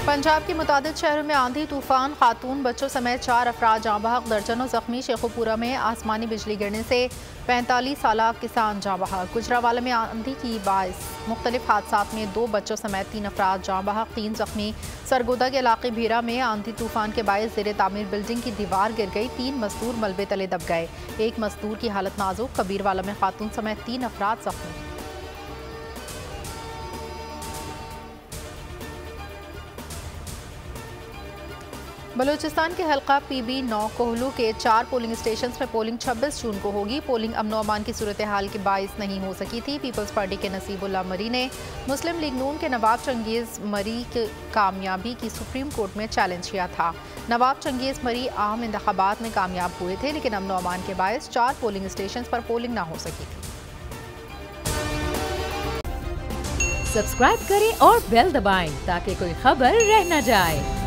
पंजाब के मुतादिद शहरों में आंधी तूफान, खातून बच्चों समेत 4 अफराद जाँ बहक, दर्जनों जख्मी। शेखुपुरा में आसमानी बिजली गिरने से 45 साल किसान जाँ बहक। गुजरावाला में आंधी की बाइस मुख्तलिफ हादसात में 2 बच्चों समेत 3 अफराद जाँ बहक, 3 जख्मी। सरगोदा के इलाके भीरा में आंधी तूफान के बाइस ज़ेरे तामीर बिल्डिंग की दीवार गिर गई, 3 मजदूर मलबे तले दब गए। एक मजदूर की हालत नाजुक। कबीरवाला में खातून समेत 3 अफराद जख्मी। बलूचिस्तान के हल्का PB9 कोहलू के 4 पोलिंग स्टेशन में पोलिंग 26 जून को होगी। पोलिंग अमनो अमान की सूरत हाल के बाइस नहीं हो सकी थी। पीपल्स पार्टी के नसीबुल्ला मरी ने मुस्लिम लीग नून के नवाब चंगेज़ मरी की कामयाबी की सुप्रीम कोर्ट में चैलेंज किया था। नवाब चंगेज़ मरी आम इंतखाबात में कामयाब हुए थे, लेकिन अमनो अमान के बाइस 4 पोलिंग स्टेशन पर पोलिंग ना हो सकी थी। सब्सक्राइब करें और बेल दबाएं ताकि कोई खबर रह न जाए।